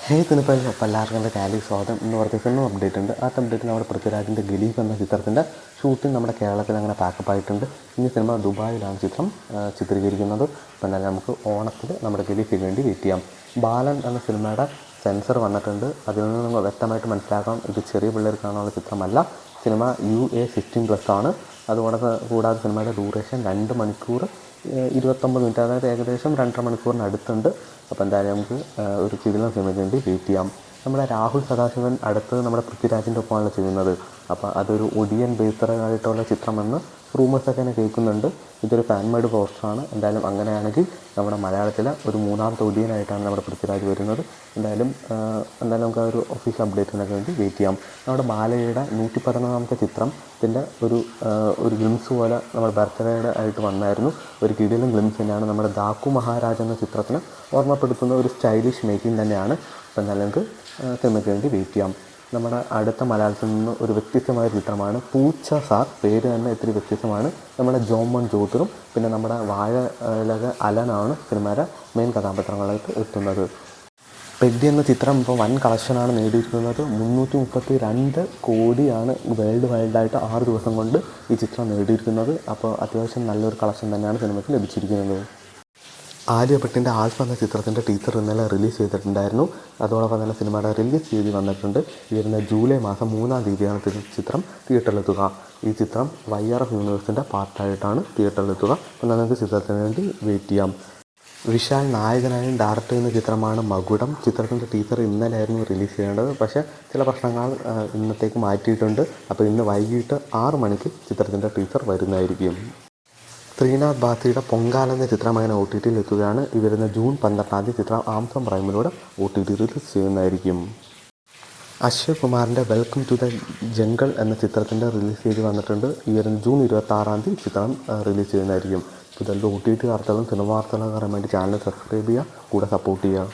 ഇതിനിപ്പോൾ എല്ലാവർക്കും എൻ്റെ ചാനലിൽ സ്വാഗതം. ഇന്ന് കുറച്ച് സിനിമ അപ്ഡേറ്റ് ഉണ്ട്. ആ അപ്ഡേറ്റ് നമ്മുടെ പൃഥ്വിരാജിൻ്റെ ഗലീഫ് എന്ന ചിത്രത്തിൻ്റെ ഷൂട്ടിംഗ് നമ്മുടെ കേരളത്തിൽ അങ്ങനെ പാക്കപ്പ് ആയിട്ടുണ്ട്. ഈ സിനിമ ദുബായിലാണ് ചിത്രം ചിത്രീകരിക്കുന്നത്. അപ്പോൾ എന്നാലും നമുക്ക് ഓണത്തിൽ നമ്മുടെ ഗലീഫിന് വേണ്ടി വെയിറ്റ് ചെയ്യാം. ബാലൻ എന്ന സിനിമയുടെ സെൻസർ വന്നിട്ടുണ്ട്. അതിൽ നിന്ന് നമ്മൾ വ്യക്തമായിട്ട് മനസ്സിലാക്കാം, ഇത് ചെറിയ പിള്ളേർക്ക് കാണാനുള്ള ചിത്രമല്ല. സിനിമ UA16+ ആണ്. കൂടാതെ സിനിമയുടെ ഡ്യൂറേഷൻ 2 മണിക്കൂർ 29 മിനിറ്റ്, അതായത് ഏകദേശം 2.5 മണിക്കൂറിനടുത്തുണ്ട്. അപ്പോൾ എന്തായാലും നമുക്ക് ഒരു കിടിലൻ സിനിമയ്ക്ക് വേണ്ടി വെയിറ്റ് ചെയ്യാം. നമ്മുടെ രാഹുൽ സദാശിവൻ അടുത്ത് നമ്മുടെ പൃഥ്വിരാജിൻ്റെ ഒപ്പമാണ് ചെയ്യുന്നത്. അപ്പോൾ അതൊരു ഒടിയൻ ബേസ്ഡായിട്ടുള്ള ചിത്രമെന്ന് റൂമേഴ്സൊക്കെ തന്നെ കേൾക്കുന്നുണ്ട്. ഇതൊരു ഫാൻ മെയ്ഡ് പോസ്റ്ററാണ്. എന്തായാലും അങ്ങനെയാണെങ്കിൽ നമ്മുടെ മലയാളത്തിൽ ഒരു 3ാമത്തെ ഒടിയനായിട്ടാണ് നമ്മുടെ പൃഥ്വിരാജ് വരുന്നത്. എന്തായാലും നമുക്ക് ആ ഒരു ഒഫീഷ്യൽ അപ്ഡേറ്റിനൊക്കെ വേണ്ടി വെയിറ്റ് ചെയ്യാം. നമ്മുടെ ബാലയുടെ 111ാമത്തെ ചിത്രത്തിൻ്റെ ഒരു ഗ്ലിംസ് പോലെ നമ്മുടെ ബർത്ത്ഡേയുടെ ആയിട്ട് വന്നായിരുന്നു. ഒരു കിടിലൻ ഗ്ലിംസ് തന്നെയാണ്. നമ്മുടെ ദാക്കു മഹാരാജ് എന്ന ചിത്രത്തിന് ഓർമ്മപ്പെടുത്തുന്ന ഒരു സ്റ്റൈലിഷ് മേക്കിംഗ് തന്നെയാണ്. അപ്പോൾ എന്തായാലും നമുക്ക് സിനിമയ്ക്ക് വേണ്ടി വെയിറ്റ് ചെയ്യാം. നമ്മുടെ അടുത്ത മലയാളത്തിൽ നിന്ന് ഒരു വ്യത്യസ്തമായ ചിത്രമാണ് പൂച്ച സാർ. പേര് തന്നെ ഇത്തിരി വ്യത്യസ്തമാണ്. നമ്മുടെ ജോമോൻ ജോത്തറും പിന്നെ നമ്മുടെ വാഴയിലക അലനാണ് സിനിമയുടെ മെയിൻ കഥാപാത്രങ്ങളായിട്ട് എത്തുന്നത്. പെഗ്ഗി എന്ന ചിത്രം ഇപ്പോൾ വൻ കളക്ഷനാണ് നേടിയിരിക്കുന്നത്. 332 കോടിയാണ് വേൾഡ് വൈഡായിട്ട് 6 ദിവസം കൊണ്ട് ഈ ചിത്രം നേടിയിരിക്കുന്നത്. അപ്പോൾ അത്യാവശ്യം നല്ലൊരു കളക്ഷൻ തന്നെയാണ് സിനിമയ്ക്ക് ലഭിച്ചിരിക്കുന്നത്. ആലിയ ഭട്ടിൻ്റെ ആൽഫ എന്ന ചിത്രത്തിൻ്റെ ടീസർ ഇന്നലെ റിലീസ് ചെയ്തിട്ടുണ്ടായിരുന്നു. അതോടൊപ്പം തന്നെ സിനിമയുടെ റിലീസ് തീയതി വന്നിട്ടുണ്ട്. വരുന്ന ജൂലൈ മാസം 3-ാം തീയതിയാണ് ചിത്രം തിയേറ്ററിലെത്തുക. ഈ ചിത്രം YRF യൂണിവേഴ്സിൻ്റെ പാർട്ടായിട്ടാണ് തിയേറ്ററിലെത്തുക. അപ്പോൾ നമുക്ക് ചിത്രത്തിന് വേണ്ടി വെയിറ്റ് ചെയ്യാം. വിശാൽ നായകനായും ഡയറക്റ്റ് ചെയ്യുന്ന ചിത്രമാണ് മകുടം. ചിത്രത്തിൻ്റെ ടീസർ ഇന്നലെയായിരുന്നു റിലീസ് ചെയ്യേണ്ടത്. പക്ഷേ ചില പ്രശ്നങ്ങൾ ഇന്നത്തേക്ക് മാറ്റിയിട്ടുണ്ട്. അപ്പോൾ ഇന്ന് വൈകിട്ട് 6 മണിക്ക് ചിത്രത്തിൻ്റെ ടീസർ വരുന്നതായിരിക്കും. ശ്രീനാഥ് ബാസിയുടെ പൊങ്കാല എന്ന ചിത്രം അങ്ങനെ OTTയിൽ എത്തുകയാണ്. ഈ വരുന്ന ജൂൺ 12-ാം തീയതി ചിത്രം ആമസോൺ പ്രൈമിലൂടെ OTT റിലീസ് ചെയ്യുന്നതായിരിക്കും. അക്ഷയ് കുമാറിൻ്റെ വെൽക്കം ടു ദ ജംഗിൾ എന്ന ചിത്രത്തിൻ്റെ റിലീസ് ചെയ്ത് വന്നിട്ടുണ്ട്. ഈ വരുന്ന ജൂൺ 26-ാം തീയതി ചിത്രം റിലീസ് ചെയ്യുന്നതായിരിക്കും. ഇതെല്ലാം OTT വാർത്തകളും സിനിമ വാർത്തകളും അറിയാൻ വേണ്ടി ചാനൽ സബ്സ്ക്രൈബ് ചെയ്യുക, കൂടെ സപ്പോർട്ട് ചെയ്യുക.